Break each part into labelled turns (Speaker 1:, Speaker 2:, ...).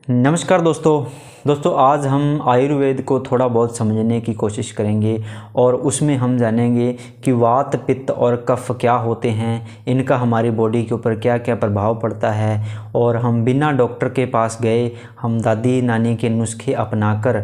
Speaker 1: नमस्कार दोस्तों आज हम आयुर्वेद को थोड़ा बहुत समझने की कोशिश करेंगे और उसमें हम जानेंगे कि वात पित्त और कफ क्या होते हैं, इनका हमारी बॉडी के ऊपर क्या क्या प्रभाव पड़ता है और हम बिना डॉक्टर के पास गए हम दादी नानी के नुस्खे अपनाकर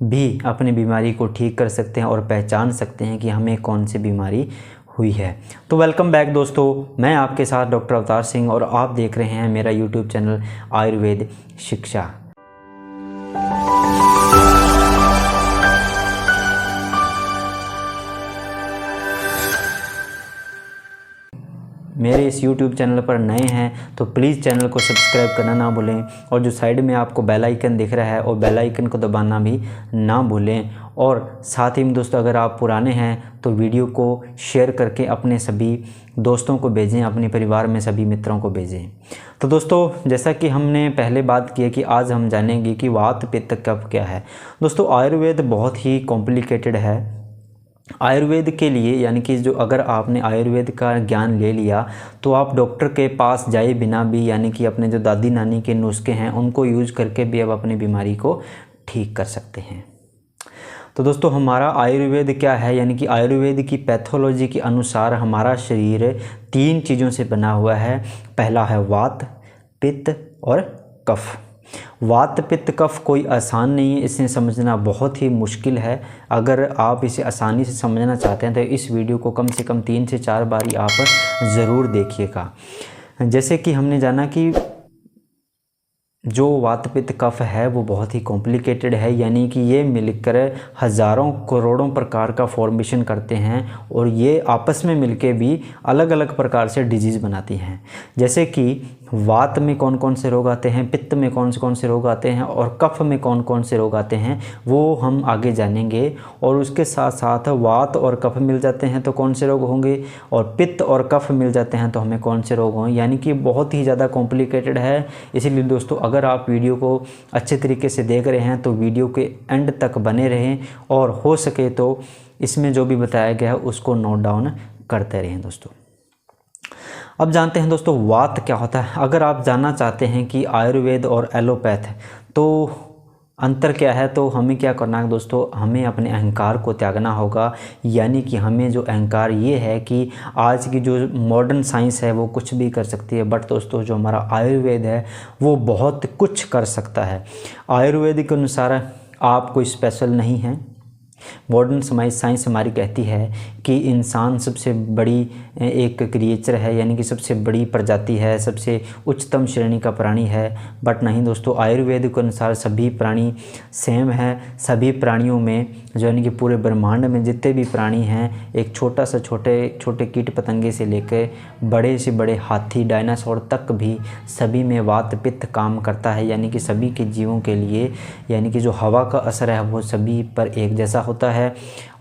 Speaker 1: भी अपनी बीमारी को ठीक कर सकते हैं और पहचान सकते हैं कि हमें कौन सी बीमारी हुई है। तो वेलकम बैक दोस्तों, मैं आपके साथ डॉक्टर अवतार सिंह और आप देख रहे हैं मेरा यूट्यूब चैनल आयुर्वेद शिक्षा। मेरे इस YouTube चैनल पर नए हैं तो प्लीज़ चैनल को सब्सक्राइब करना ना भूलें और जो साइड में आपको बेल आइकन दिख रहा है और बेल आइकन को दबाना भी ना भूलें। और साथ ही में दोस्तों अगर आप पुराने हैं तो वीडियो को शेयर करके अपने सभी दोस्तों को भेजें, अपने परिवार में सभी मित्रों को भेजें। तो दोस्तों जैसा कि हमने पहले बात की है कि आज हम जानेंगे कि वात पित्त कफ क्या है। दोस्तों आयुर्वेद बहुत ही कॉम्प्लिकेटेड है। आयुर्वेद के लिए यानी कि जो अगर आपने आयुर्वेद का ज्ञान ले लिया तो आप डॉक्टर के पास जाए बिना भी यानी कि अपने जो दादी नानी के नुस्खे हैं उनको यूज करके भी आप अपनी बीमारी को ठीक कर सकते हैं। तो दोस्तों हमारा आयुर्वेद क्या है, यानी कि आयुर्वेद की पैथोलॉजी के अनुसार हमारा शरीर 3 चीज़ों से बना हुआ है। पहला है वात, पित्त और कफ। वात पित्त कफ कोई आसान नहीं है, इसे समझना बहुत ही मुश्किल है। अगर आप इसे आसानी से समझना चाहते हैं तो इस वीडियो को कम से कम 3 से 4 बार आप ज़रूर देखिएगा। जैसे कि हमने जाना कि जो वात पित्त कफ है वो बहुत ही कॉम्प्लिकेटेड है, यानी कि ये मिलकर हज़ारों करोड़ों प्रकार का फॉर्मेशन करते हैं और ये आपस में मिलके भी अलग अलग प्रकार से डिजीज़ बनाती हैं। जैसे कि वात में कौन कौन से रोग आते हैं, पित्त में कौन से रोग आते हैं और कफ में कौन कौन से रोग आते हैं वो हम आगे जानेंगे। और उसके साथ साथ वात और कफ मिल जाते हैं तो कौन से रोग होंगे और पित्त और कफ मिल जाते हैं तो हमें कौन से रोग होंगे, यानी कि बहुत ही ज़्यादा कॉम्प्लिकेटेड है। इसीलिए दोस्तों अगर आप वीडियो को अच्छे तरीके से देख रहे हैं तो वीडियो के एंड तक बने रहें और हो सके तो इसमें जो भी बताया गया है उसको नोट डाउन करते रहें। दोस्तों अब जानते हैं दोस्तों वात क्या होता है। अगर आप जानना चाहते हैं कि आयुर्वेद और एलोपैथ तो अंतर क्या है तो हमें क्या करना है दोस्तों, हमें अपने अहंकार को त्यागना होगा। यानी कि हमें जो अहंकार ये है कि आज की जो मॉडर्न साइंस है वो कुछ भी कर सकती है, बट दोस्तों जो हमारा आयुर्वेद है वो बहुत कुछ कर सकता है। आयुर्वेद के अनुसार आप कोई स्पेशल नहीं है। मॉडर्न साइंस हमारी कहती है कि इंसान सबसे बड़ी एक क्रिएचर है, यानी कि सबसे बड़ी प्रजाति है, सबसे उच्चतम श्रेणी का प्राणी है। बट नहीं दोस्तों, आयुर्वेद के अनुसार सभी प्राणी सेम है। सभी प्राणियों में जो यानी कि पूरे ब्रह्मांड में जितने भी प्राणी हैं, एक छोटा सा छोटे कीट पतंगे से लेकर बड़े से बड़े हाथी डायनासोर तक भी सभी में वात पित्त काम करता है। यानी कि सभी के जीवों के लिए यानी कि जो हवा का असर है वो सभी पर एक जैसा होता है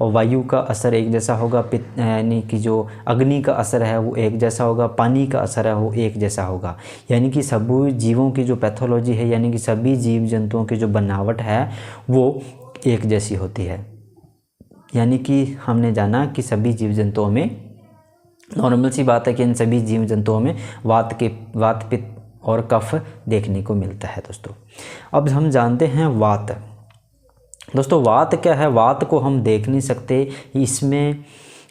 Speaker 1: और वायु का असर एक जैसा होगा, पित्त यानी कि जो अग्नि का असर है वो एक जैसा होगा, पानी का असर है वो एक जैसा होगा। यानी कि सभी जीवों की जो पैथोलॉजी है यानी कि सभी जीव जंतुओं की जो बनावट है वो एक जैसी होती है। यानी कि हमने जाना कि सभी जीव जंतुओं में नॉर्मल सी बात है कि इन सभी जीव जंतुओं में वात पित्त और कफ देखने को मिलता है। दोस्तों अब हम जानते हैं वात। दोस्तों वात क्या है, वात को हम देख नहीं सकते। इसमें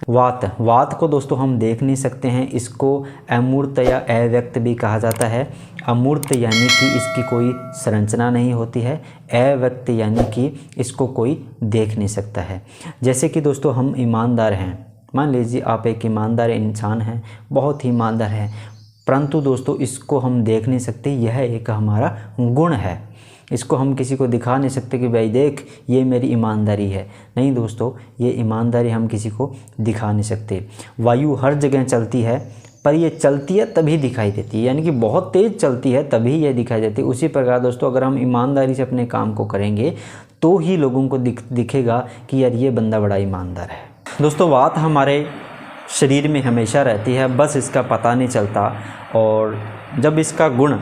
Speaker 1: वात को दोस्तों हम देख नहीं सकते हैं। इसको अमूर्त या अव्यक्त भी कहा जाता है। अमूर्त यानी कि इसकी कोई संरचना नहीं होती है, अव्यक्त यानी कि इसको कोई देख नहीं सकता है। जैसे कि दोस्तों हम ईमानदार हैं, मान लीजिए आप एक ईमानदार इंसान हैं, बहुत ही ईमानदार हैं, परंतु दोस्तों इसको हम देख नहीं सकते। यह एक हमारा गुण है, इसको हम किसी को दिखा नहीं सकते कि भाई देख ये मेरी ईमानदारी है। नहीं दोस्तों, ये ईमानदारी हम किसी को दिखा नहीं सकते। वायु हर जगह चलती है पर ये चलती है तभी दिखाई देती है, यानी कि बहुत तेज़ चलती है तभी ये दिखाई देती है। उसी प्रकार दोस्तों अगर हम ईमानदारी से अपने काम को करेंगे तो ही लोगों को दिखेगा कि यार ये बंदा बड़ा ईमानदार है। दोस्तों वात हमारे शरीर में हमेशा रहती है, बस इसका पता नहीं चलता। और जब इसका गुण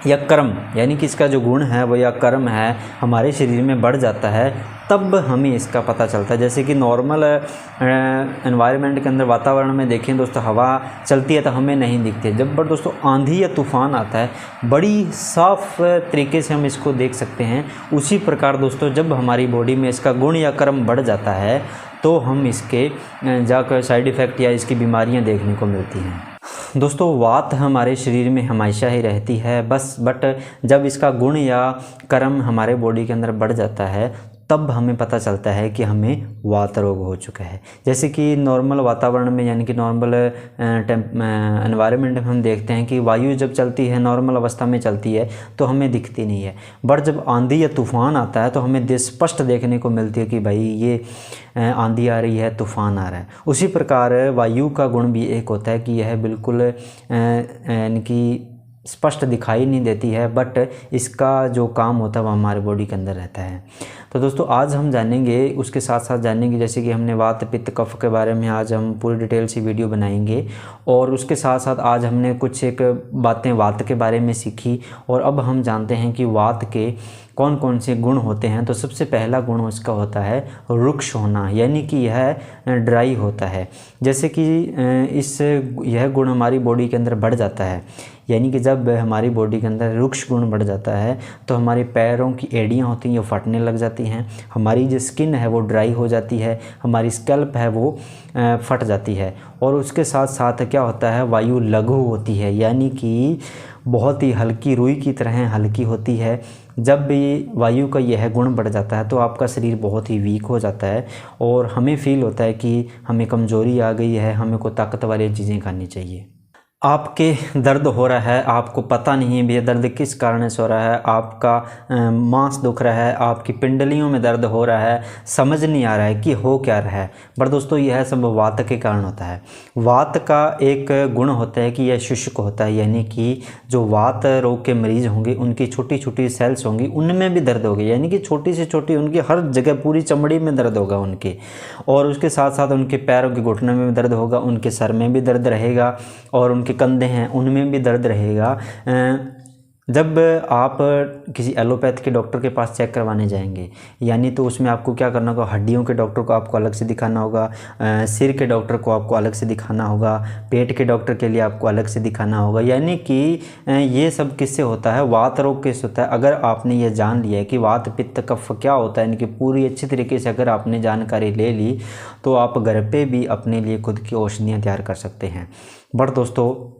Speaker 1: या कर्म यानी कि इसका जो गुण है वो या कर्म है हमारे शरीर में बढ़ जाता है, तब हमें इसका पता चलता है। जैसे कि नॉर्मल एनवायरनमेंट के अंदर वातावरण में देखें दोस्तों, हवा चलती है तो हमें नहीं दिखती है। जब दोस्तों आंधी या तूफ़ान आता है, बड़ी साफ तरीके से हम इसको देख सकते हैं। उसी प्रकार दोस्तों जब हमारी बॉडी में इसका गुण या कर्म बढ़ जाता है तो हम इसके जाकर साइड इफ़ेक्ट या इसकी बीमारियां देखने को मिलती हैं। दोस्तों वात हमारे शरीर में हमेशा ही रहती है बट जब इसका गुण या कर्म हमारे बॉडी के अंदर बढ़ जाता है तब हमें पता चलता है कि हमें वात रोग हो चुका है। जैसे कि नॉर्मल वातावरण में यानी कि नॉर्मल एनवायरनमेंट में हम देखते हैं कि वायु जब चलती है, नॉर्मल अवस्था में चलती है तो हमें दिखती नहीं है, बट जब आंधी या तूफ़ान आता है तो हमें स्पष्ट देखने को मिलती है कि भाई ये आंधी आ रही है, तूफ़ान आ रहा है। उसी प्रकार वायु का गुण भी एक होता है कि यह बिल्कुल यानी कि स्पष्ट दिखाई नहीं देती है, बट इसका जो काम होता है वो हमारे बॉडी के अंदर रहता है। तो दोस्तों आज हम जानेंगे, उसके साथ साथ जानेंगे जैसे कि हमने वात पित्त कफ के बारे में आज हम पूरी डिटेल से वीडियो बनाएंगे, और उसके साथ साथ आज हमने कुछ एक बातें वात के बारे में सीखी। और अब हम जानते हैं कि वात के कौन कौन से गुण होते हैं। तो सबसे पहला गुण उसका होता है रुक्ष होना, यानी कि यह ड्राई होता है। जैसे कि यह गुण हमारी बॉडी के अंदर बढ़ जाता है, यानी कि जब हमारी बॉडी के अंदर रुक्ष गुण बढ़ जाता है तो हमारे पैरों की एड़ियाँ होती हैं वो फटने लग जाती हैं, हमारी जो स्किन है वो ड्राई हो जाती है, हमारी स्कैल्प है वो फट जाती है। और उसके साथ साथ क्या होता है, वायु लघु होती है, यानी कि बहुत ही हल्की, रुई की तरह हल्की होती है। जब भी वायु का यह गुण बढ़ जाता है तो आपका शरीर बहुत ही वीक हो जाता है और हमें फील होता है कि हमें कमज़ोरी आ गई है, हमें को ताकत वाली चीज़ें खानी चाहिए। आपके दर्द हो रहा है, आपको पता नहीं है ये दर्द किस कारण से हो रहा है, आपका मांस दुख रहा है, आपकी पिंडलियों में दर्द हो रहा है, समझ नहीं आ रहा है कि हो क्या रहा है। पर दोस्तों यह सब वात के कारण होता है। वात का एक गुण होता है कि यह शुष्क होता है, यानी कि जो वात रोग के मरीज़ होंगे उनकी छोटी छोटी सेल्स होंगी, उनमें भी दर्द होगी, यानी कि छोटी से छोटी उनकी हर जगह पूरी चमड़ी में दर्द होगा उनके। और उसके साथ साथ उनके पैरों के घुटनों में भी दर्द होगा, उनके सर में भी दर्द रहेगा, और उनके कंधे हैं उनमें भी दर्द रहेगा। जब आप किसी एलोपैथ के डॉक्टर के पास चेक करवाने जाएंगे, यानी तो उसमें आपको क्या करना होगा, हड्डियों के डॉक्टर को आपको अलग से दिखाना होगा, सिर के डॉक्टर को आपको अलग से दिखाना होगा, पेट के डॉक्टर के लिए आपको अलग से दिखाना होगा। यानी कि ये सब किससे होता है, वात रोग किससे होता है। अगर आपने ये जान लिया है कि वात पित्त कफ क्या होता है, यानी कि पूरी अच्छी तरीके से अगर आपने जानकारी ले ली तो आप घर पे भी अपने लिए खुद की औषधियाँ तैयार कर सकते हैं। बट दोस्तों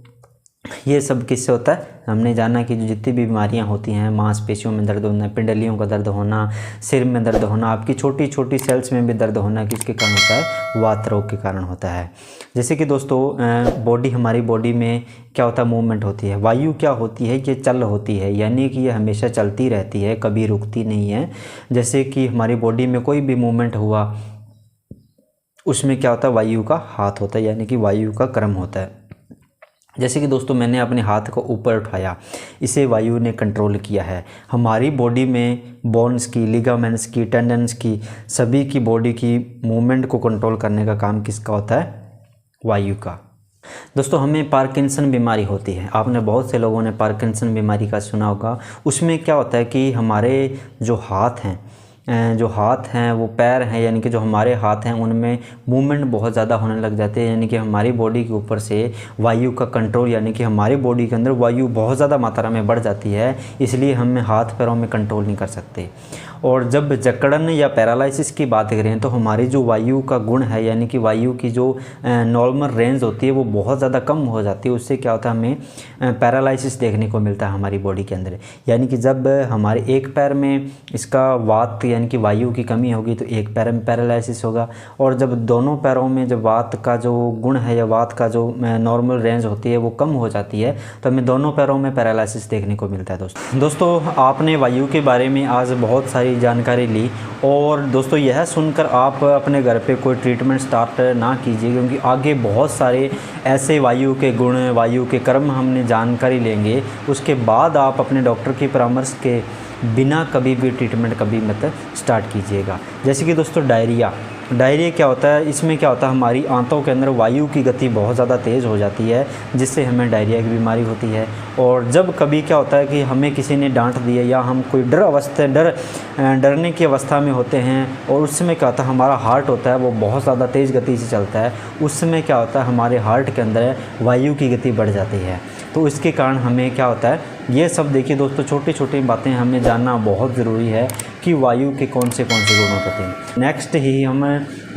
Speaker 1: ये सब किससे होता है, हमने जाना कि जो जितनी भी बीमारियां होती हैं, मांसपेशियों में दर्द होना, पिंडलियों का दर्द होना, सिर में दर्द होना, आपकी छोटी छोटी सेल्स में भी दर्द होना, किसके कारण होता है, वात रोग के कारण होता है। जैसे कि दोस्तों हमारी बॉडी में क्या होता है, मूवमेंट होती है। वायु क्या होती है, ये चल होती है, यानी कि ये हमेशा चलती रहती है, कभी रुकती नहीं है। जैसे कि हमारी बॉडी में कोई भी मूवमेंट हुआ उसमें क्या होता है, वायु का हाथ होता है, यानी कि वायु का कर्म होता है। जैसे कि दोस्तों मैंने अपने हाथ को ऊपर उठाया, इसे वायु ने कंट्रोल किया है। हमारी बॉडी में बोन्स की, लिगामेंट्स की, टेंडन्स की, सभी की बॉडी की मूवमेंट को कंट्रोल करने का काम किसका होता है, वायु का। दोस्तों हमें पार्किंसन बीमारी होती है, आपने बहुत से लोगों ने पार्किंसन बीमारी का सुना होगा। उसमें क्या होता है कि हमारे जो हाथ हैं वो पैर हैं, यानी कि जो हमारे हाथ हैं उनमें मूवमेंट बहुत ज़्यादा होने लग जाते हैं, यानी कि हमारी बॉडी के ऊपर से वायु का कंट्रोल, यानी कि हमारी बॉडी के अंदर वायु बहुत ज़्यादा मात्रा में बढ़ जाती है, इसलिए हम हाथ पैरों में कंट्रोल नहीं कर सकते। और जब जकड़न या पैरालिसिस की बात करें तो हमारी जो वायु का गुण है, यानी कि वायु की जो नॉर्मल रेंज होती है वो बहुत ज़्यादा कम हो जाती है। उससे क्या होता है, हमें पैरालिसिस देखने को मिलता है हमारी बॉडी के अंदर। यानी कि जब हमारे एक पैर में इसका वात यानी कि वायु की कमी होगी तो एक पैर में पैरालिसिस होगा, और जब दोनों पैरों में जब वात का जो गुण है या वात का जो नॉर्मल रेंज होती है वो कम हो जाती है तो हमें दोनों पैरों में पैरालिसिस देखने को मिलता है। दोस्तों आपने वायु के बारे में आज बहुत सारी जानकारी ली, और दोस्तों यह सुनकर आप अपने घर पे कोई ट्रीटमेंट स्टार्ट ना कीजिए, क्योंकि आगे बहुत सारे ऐसे वायु के गुण, वायु के कर्म हमने जानकारी लेंगे। उसके बाद आप अपने डॉक्टर की परामर्श के बिना कभी भी ट्रीटमेंट कभी मत स्टार्ट कीजिएगा। जैसे कि दोस्तों डायरिया क्या होता है, इसमें क्या होता है, हमारी आंतों के अंदर वायु की गति बहुत ज़्यादा तेज़ हो जाती है, जिससे हमें डायरिया की बीमारी होती है। और जब कभी क्या होता है कि हमें किसी ने डांट दिया या हम कोई डरने की अवस्था में होते हैं, और उस समय क्या होता है, हमारा हार्ट होता है वो बहुत ज़्यादा तेज़ गति से चलता है। उस समय क्या होता है, हमारे हार्ट के अंदर वायु की गति बढ़ जाती है। तो इसके कारण हमें क्या होता है, ये सब देखिए दोस्तों, छोटी छोटी बातें हमें जानना बहुत ज़रूरी है कि वायु के कौन से गुण होते हैं। नेक्स्ट ही हम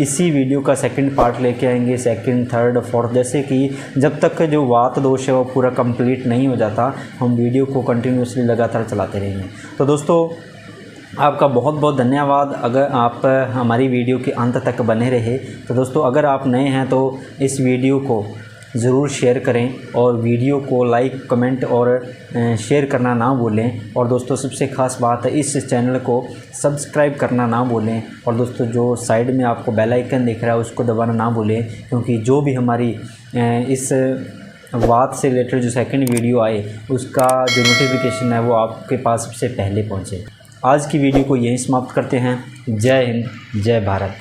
Speaker 1: इसी वीडियो का सेकंड पार्ट लेके आएंगे, सेकंड, थर्ड, फोर्थ, जैसे कि जब तक जो वात दोष है वो पूरा कंप्लीट नहीं हो जाता, हम वीडियो को कंटिन्यूसली लगातार चलाते रहेंगे। तो दोस्तों आपका बहुत बहुत धन्यवाद। अगर आप हमारी वीडियो के अंत तक बने रहे, तो दोस्तों अगर आप नए हैं तो इस वीडियो को ज़रूर शेयर करें, और वीडियो को लाइक, कमेंट और शेयर करना ना भूलें। और दोस्तों सबसे ख़ास बात है, इस चैनल को सब्सक्राइब करना ना भूलें। और दोस्तों जो साइड में आपको बेल आइकन दिख रहा है उसको दबाना ना भूलें, क्योंकि जो भी हमारी इस वात से रिलेटेड जो सेकंड वीडियो आए उसका जो नोटिफिकेशन है वो आपके पास सबसे पहले पहुँचे। आज की वीडियो को यहीं समाप्त करते हैं। जय हिंद, जय भारत।